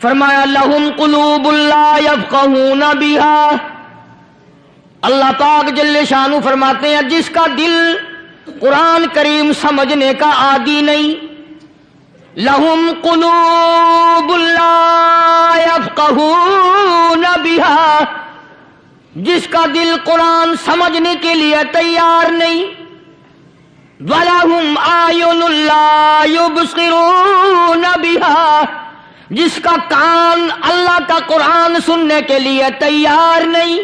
فرمایا لہم قلوب لا یفقہون بہا، اللہ پاک جل شانہ فرماتے ہیں جس کا دل قرآن کریم سمجھنے کا عادی نہیں، لہم قلوب لا یفقہون بہا، جس کا دل قرآن سمجھنے کے لیے تیار نہیں، وَلَهُمْ أَعْيُنٌ لَا يُبْصِرُونَ بِهَا، جس کا کان اللہ کا قرآن سننے کے لیے تیار نہیں،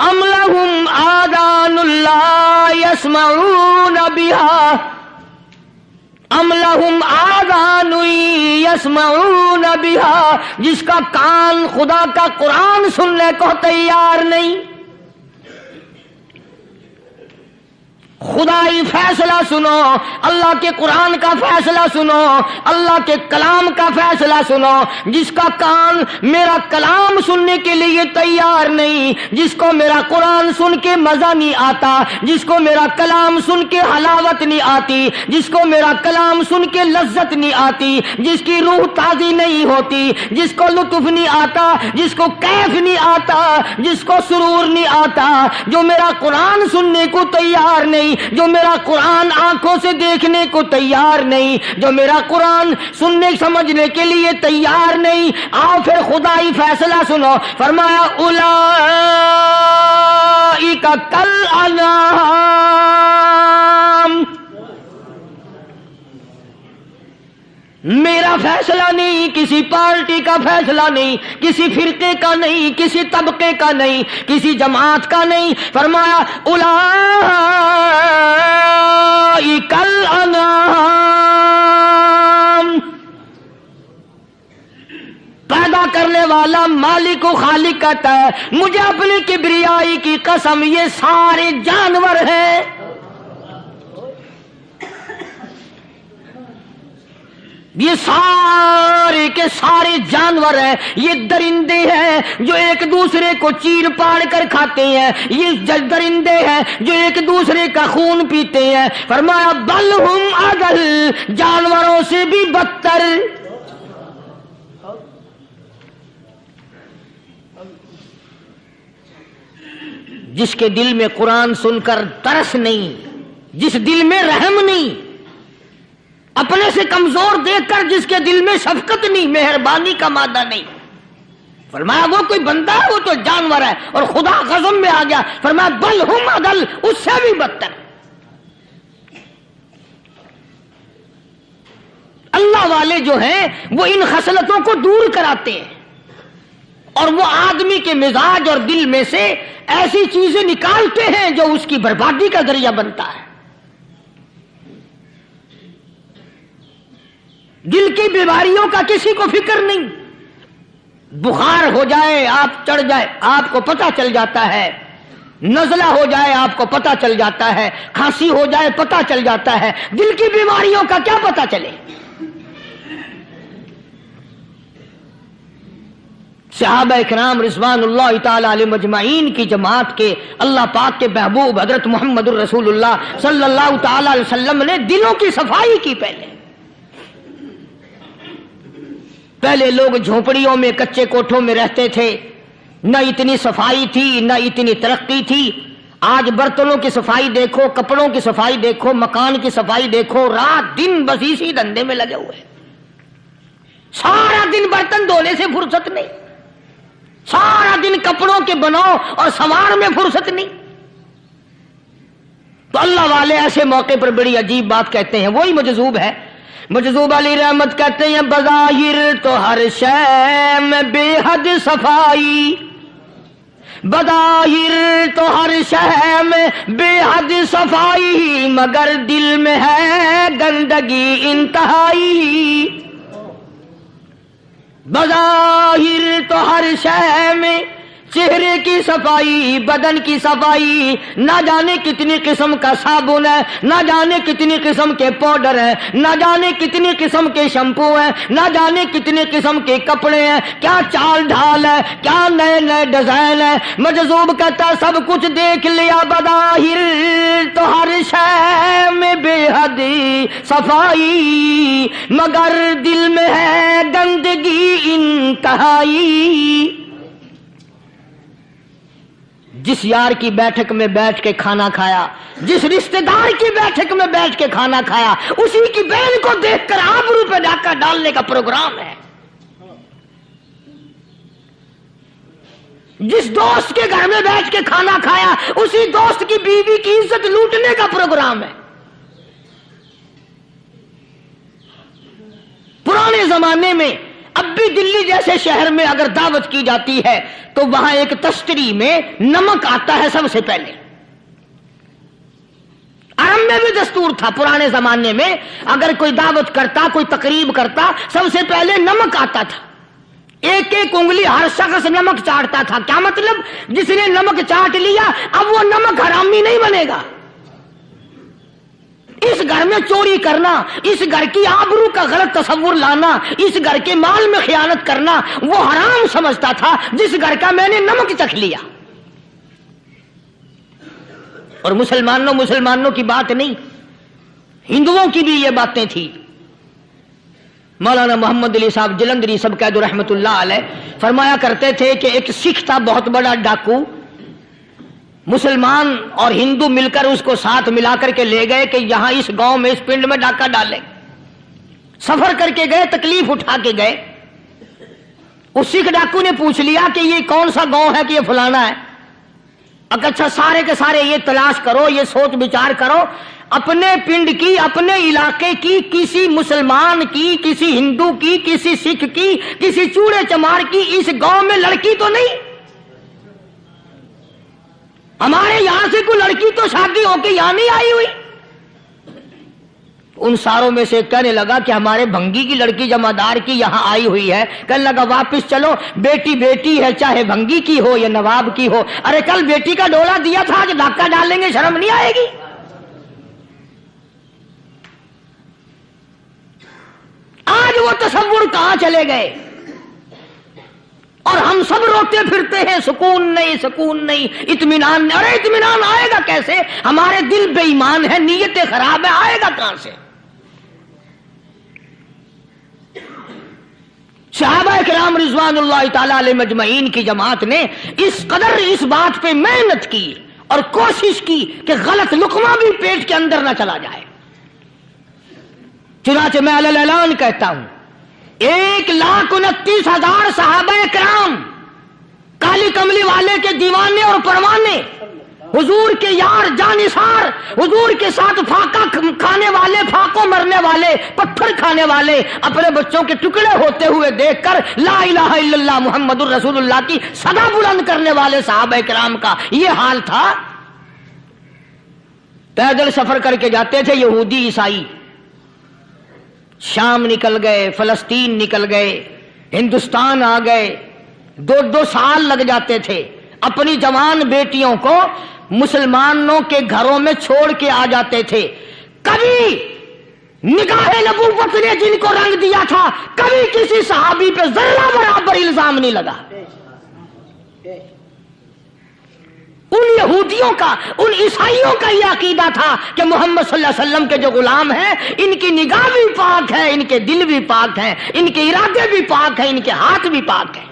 أَمْ لَهُمْ آذَانٌ لَا يَسْمَعُونَ بِهَا، أَمْ لَهُمْ آذَانٌ يَسْمَعُونَ بِهَا، جس کا کان خدا کا قرآن سننے کو تیار نہیں۔ خدائی فیصلہ سنو، اللہ کے قرآن کا فیصلہ سنو، اللہ کے کلام کا فیصلہ سنو، جس کا کان میرا کلام سننے کے لیے تیار نہیں، جس کو میرا قرآن سن کے مزہ نہیں آتا، جس کو میرا کلام سن کے حلاوت نہیں آتی، جس کو میرا کلام سن کے لذت نہیں آتی، جس کی روح تازی نہیں ہوتی، جس کو لطف نہیں آتا، جس کو کیف نہیں آتا، جس کو سرور نہیں آتا، جو میرا قرآن سننے کو تیار نہیں، جو میرا قرآن آنکھوں سے دیکھنے کو تیار نہیں، جو میرا قرآن سننے سمجھنے کے لیے تیار نہیں، آؤ پھر خدائی فیصلہ سنو۔ فرمایا اولئک کالانعام، میرا فیصلہ نہیں، کسی پارٹی کا فیصلہ نہیں، کسی فرقے کا نہیں، کسی طبقے کا نہیں، کسی جماعت کا نہیں، فرمایا اولئک الانعام، پیدا کرنے والا مالک و خالق کہتا ہے مجھے اپنی کبریائی کی قسم یہ سارے جانور ہیں، یہ سارے کے سارے جانور ہیں، یہ درندے ہیں جو ایک دوسرے کو چیر پاڑ کر کھاتے ہیں، یہ درندے ہیں جو ایک دوسرے کا خون پیتے ہیں۔ فرمایا بل ہم اضل، جانوروں سے بھی بدتر۔ جس کے دل میں قرآن سن کر ترس نہیں، جس دل میں رحم نہیں، اپنے سے کمزور دیکھ کر جس کے دل میں شفقت نہیں، مہربانی کا مادہ نہیں، فرمایا وہ کوئی بندہ ہے، وہ تو جانور ہے۔ اور خدا غضب میں آ گیا، فرمایا بل ہم اضل، اس سے بھی بدتر۔ اللہ والے جو ہیں وہ ان خصلتوں کو دور کراتے ہیں، اور وہ آدمی کے مزاج اور دل میں سے ایسی چیزیں نکالتے ہیں جو اس کی بربادی کا ذریعہ بنتا ہے۔ دل کی بیماریوں کا کسی کو فکر نہیں، بخار ہو جائے آپ چڑھ جائے آپ کو پتہ چل جاتا ہے، نزلہ ہو جائے آپ کو پتہ چل جاتا ہے، کھانسی ہو جائے پتہ چل جاتا ہے، دل کی بیماریوں کا کیا پتہ چلے؟ صحابہ اکرام رضوان اللہ تعالی علیہ مجمعین کی جماعت کے اللہ پاک کے محبوب حضرت محمد الرسول اللہ صلی اللہ تعالی علیہ وسلم نے دلوں کی صفائی کی۔ پہلے لوگ جھونپڑیوں میں کچے کوٹھوں میں رہتے تھے، نہ اتنی صفائی تھی نہ اتنی ترقی تھی۔ آج برتنوں کی صفائی دیکھو، کپڑوں کی صفائی دیکھو، مکان کی صفائی دیکھو، رات دن بس اسی دھندے میں لگے ہوئے، سارا دن برتن دھونے سے فرصت نہیں، سارا دن کپڑوں کے بناؤ اور سنوار میں فرصت نہیں۔ تو اللہ والے ایسے موقع پر بڑی عجیب بات کہتے ہیں، وہی مجذوب ہے، مجذوب علی رحمت کہتے ہیں بظاہر تو ہر شے میں بے حد صفائی، بظاہر تو ہر شے میں بے حد صفائی، مگر دل میں ہے گندگی انتہائی۔ بظاہر تو ہر شے میں چہرے کی صفائی، بدن کی صفائی، نہ جانے کتنی قسم کا صابن ہے، نہ جانے کتنی قسم کے پاؤڈر ہیں، نہ جانے کتنی قسم کے شیمپو ہیں، نہ جانے کتنی قسم کے کپڑے ہیں، کیا چال ڈھال ہے، کیا نئے نئے ڈیزائن ہے۔ مجذوب کہتا سب کچھ دیکھ لیا بظاہر، تو ہر شے میں بے حد صفائی، مگر دل میں ہے گندگی انتہائی۔ جس یار کی بیٹھک میں بیٹھ کے کھانا کھایا، جس رشتہ دار کی بیٹھک میں بیٹھ کے کھانا کھایا، اسی کی بہن کو دیکھ کر آبرو پہ ڈاکہ ڈالنے کا پروگرام ہے۔ جس دوست کے گھر میں بیٹھ کے کھانا کھایا، اسی دوست کی بیوی کی عزت لوٹنے کا پروگرام ہے۔ پرانے زمانے میں اب بھی دلی جیسے شہر میں اگر دعوت کی جاتی ہے تو وہاں ایک تشتری میں نمک آتا ہے سب سے پہلے۔ عرب میں بھی دستور تھا پرانے زمانے میں، اگر کوئی دعوت کرتا، کوئی تقریب کرتا، سب سے پہلے نمک آتا تھا۔ ایک ایک انگلی ہر شخص نمک چاٹتا تھا۔ کیا مطلب؟ جس نے نمک چاٹ لیا اب وہ نمک حرامی نہیں بنے گا۔ اس گھر میں چوری کرنا، اس گھر کی آبرو کا غلط تصور لانا، اس گھر کے مال میں خیانت کرنا وہ حرام سمجھتا تھا جس گھر کا میں نے نمک چکھ لیا۔ اور مسلمانوں کی بات نہیں، ہندوؤں کی بھی یہ باتیں تھی۔ مولانا محمد علی صاحب جلندری سب قید رحمت اللہ علیہ فرمایا کرتے تھے کہ ایک سکھ تھا بہت بڑا ڈاکو، مسلمان اور ہندو مل کر اس کو ساتھ ملا کر کے لے گئے کہ یہاں اس گاؤں میں اس پنڈ میں ڈاکہ ڈالے۔ سفر کر کے گئے، تکلیف اٹھا کے گئے۔ اس سکھ ڈاکو نے پوچھ لیا کہ یہ کون سا گاؤں ہے کہ یہ فلانا ہے۔ اچھا سارے کے سارے یہ تلاش کرو، یہ سوچ بچار کرو، اپنے پنڈ کی، اپنے علاقے کی، کسی مسلمان کی، کسی ہندو کی، کسی سکھ کی، کسی چوڑے چمار کی اس گاؤں میں لڑکی تو نہیں؟ ہمارے یہاں سے کوئی لڑکی تو شادی ہو کے یہاں نہیں آئی ہوئی؟ ان ساروں میں سے کہنے لگا کہ ہمارے بھنگی کی لڑکی جمعدار کی یہاں آئی ہوئی ہے۔ کہنے لگا واپس چلو، بیٹی بیٹی ہے، چاہے بھنگی کی ہو یا نواب کی ہو۔ ارے کل بیٹی کا ڈولا دیا تھا، آج ڈاکہ ڈالیں گے، شرم نہیں آئے گی؟ آج وہ تصور کہاں چلے گئے؟ اور ہم سب روتے پھرتے ہیں سکون نہیں، سکون نہیں، اطمینان نہیں۔ ارے اطمینان آئے گا کیسے؟ ہمارے دل بے ایمان ہے، نیتیں خراب ہے، آئے گا کہاں سے؟ صحابہ کرام رضوان اللہ تعالی علیہ مجمعین کی جماعت نے اس قدر اس بات پہ محنت کی اور کوشش کی کہ غلط لقمہ بھی پیٹ کے اندر نہ چلا جائے۔ چنانچہ میں علی الاعلان کہتا ہوں 1,29,000 صحابہ کرام، کالی کملی والے کے دیوانے اور پروانے، حضور کے یار جانثار، حضور کے ساتھ فاقہ کھانے والے، پھاقوں مرنے والے، پتھر کھانے والے، اپنے بچوں کے ٹکڑے ہوتے ہوئے دیکھ کر لا الہ الا اللہ محمد الرسول اللہ کی صدا بلند کرنے والے صحابہ کرام کا یہ حال تھا۔ پیدل سفر کر کے جاتے تھے یہودی عیسائی، شام نکل گئے، فلسطین نکل گئے، ہندوستان آ گئے، 2 سال لگ جاتے تھے۔ اپنی جوان بیٹیوں کو مسلمانوں کے گھروں میں چھوڑ کے آ جاتے تھے۔ کبھی نگاہ نبوت نے جن کو رنگ دیا تھا، کبھی کسی صحابی پہ ذرہ برابر الزام نہیں لگا۔ ان یہودیوں کا، ان عیسائیوں کا یہ عقیدہ تھا کہ محمد صلی اللہ علیہ وسلم کے جو غلام ہیں ان کی نگاہ بھی پاک ہے، ان کے دل بھی پاک ہیں، ان کے ارادے بھی پاک ہیں، ان کے ہاتھ بھی پاک ہیں۔